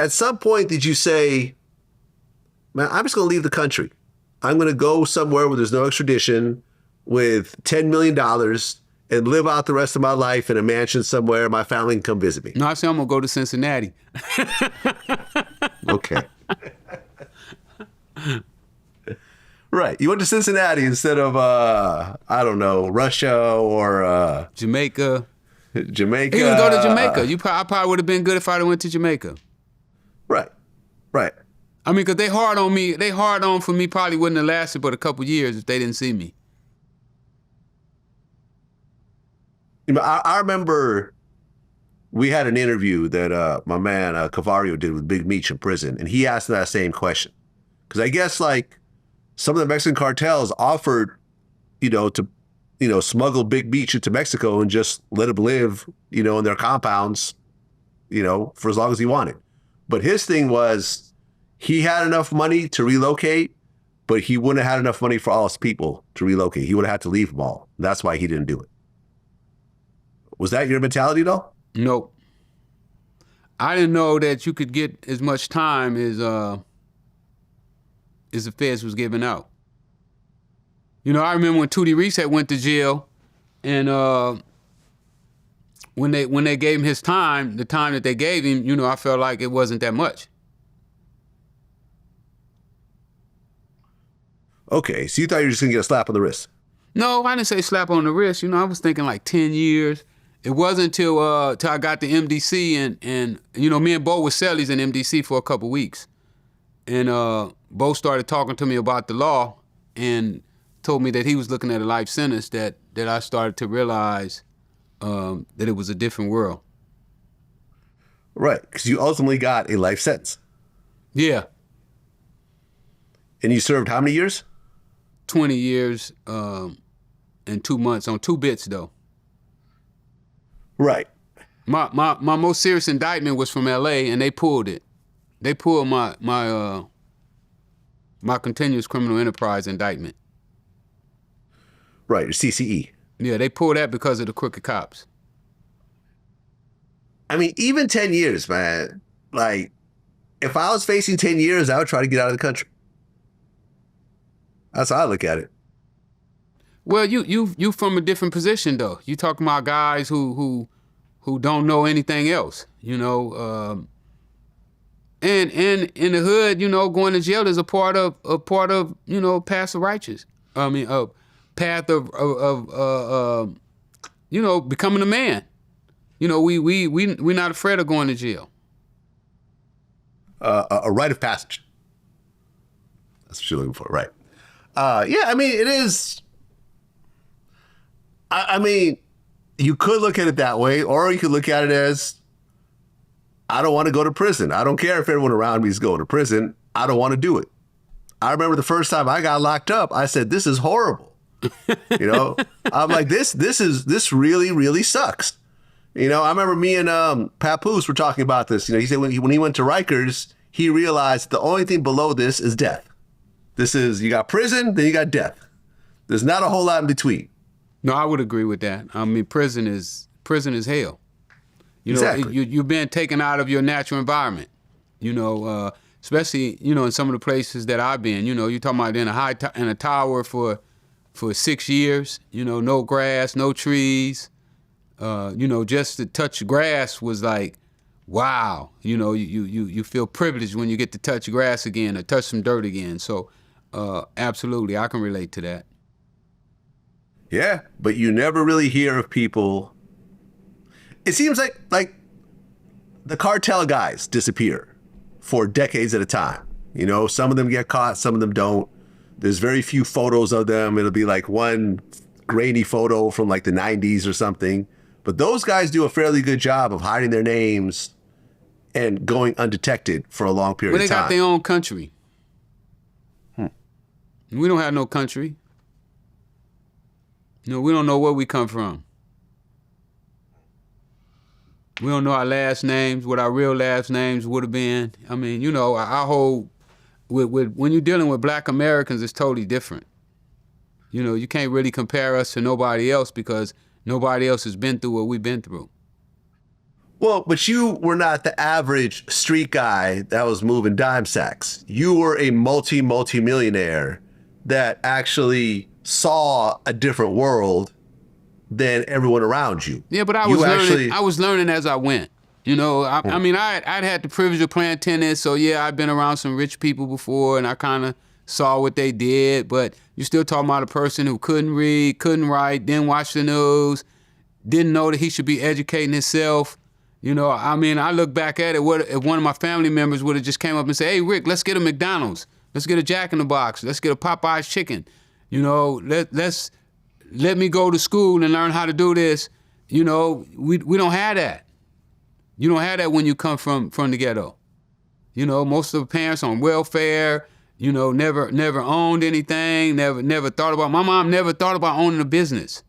at some point, did you say, man, I'm just going to leave the country. I'm going to go somewhere where there's no extradition with $10 million and live out the rest of my life in a mansion somewhere. My family can come visit me. No, I said I'm going to go to Cincinnati. Okay. Right. You went to Cincinnati instead of, I don't know, Russia or... Jamaica. Jamaica. He didn't go to Jamaica. I probably would have been good if I'd have went to Jamaica. Right. Right. I mean, because they hard on me. They hard on for me probably wouldn't have lasted but a couple years if they didn't see me. You know, I remember we had an interview that my man Cavario did with Big Meech in prison, and he asked that same question. Because I guess, like, some of the Mexican cartels offered, to smuggle Big Meech into Mexico and just let him live, in their compounds, for as long as he wanted. But his thing was, he had enough money to relocate, but he wouldn't have had enough money for all his people to relocate. He would have had to leave them all. That's why he didn't do it. Was that your mentality, though? Nope. I didn't know that you could get as much time as the feds was giving out. I remember when Tootie Reset went to jail, and when they gave him his time, the time that they gave him, I felt like it wasn't that much. Okay, so you thought you were just gonna get a slap on the wrist? No, I didn't say slap on the wrist. I was thinking like 10 years. It wasn't until I got to MDC and me and Bo were cellies in MDC for a couple weeks. And Bo started talking to me about the law and told me that he was looking at a life sentence that I started to realize that it was a different world. Right, because you ultimately got a life sentence. Yeah. And you served how many years? 20 years and 2 months on 2 bits, though. Right. My most serious indictment was from L.A. and they pulled it. They pulled my continuous criminal enterprise indictment. Right, your CCE. Yeah, they pulled that because of the crooked cops. I mean, even 10 years, man. Like, if I was facing 10 years, I would try to get out of the country. That's how I look at it. Well, you from a different position though. You talking about guys who don't know anything else, And in the hood, going to jail is a part of path of righteous. I mean, a path of becoming a man. We're not afraid of going to jail. A rite of passage. That's what you're looking for, right? Yeah, I mean, it is. I mean, you could look at it that way, or you could look at it as, I don't want to go to prison. I don't care if everyone around me is going to prison. I don't want to do it. I remember the first time I got locked up, I said, this is horrible. I'm like, this really, really sucks. I remember me and Papoose were talking about this. He said when he went to Rikers, he realized the only thing below this is death. This is, you got prison, then you got death. There's not a whole lot in between. No, I would agree with that. I mean, prison is hell. Exactly. You've been taken out of your natural environment. Especially in some of the places that I've been. You're talking about in a tower for 6 years. No grass, no trees. Just to touch grass was like, wow. You feel privileged when you get to touch grass again or touch some dirt again. So. Absolutely, I can relate to that. Yeah, but you never really hear of people. It seems like the cartel guys disappear for decades at a time. Some of them get caught, some of them don't. There's very few photos of them. It'll be like one grainy photo from like the 90s or something. But those guys do a fairly good job of hiding their names and going undetected for a long period of time. But they got their own country. We don't have no country. We don't know where we come from. We don't know our last names, what our real last names would have been. I mean, our whole, when you're dealing with Black Americans, it's totally different. You can't really compare us to nobody else because nobody else has been through what we've been through. Well, but you were not the average street guy that was moving dime sacks. You were a multi-millionaire that actually saw a different world than everyone around you. Yeah, but I was learning as I went. You know, I mean, I'd had the privilege of playing tennis, so yeah, I've been around some rich people before, and I kind of saw what they did. But you're still talking about a person who couldn't read, couldn't write, didn't watch the news, didn't know that he should be educating himself. You know, I mean, I look back at it. What if one of my family members would have just came up and said, "Hey, Rick, let's get a McDonald's, let's get a Jack in the Box, let's get a Popeye's chicken." You know, let me go to school and learn how to do this. You know, we don't have that. You don't have that when you come from the ghetto. You know, most of the parents on welfare, you know, never owned anything, never thought about. My mom never thought about owning a business.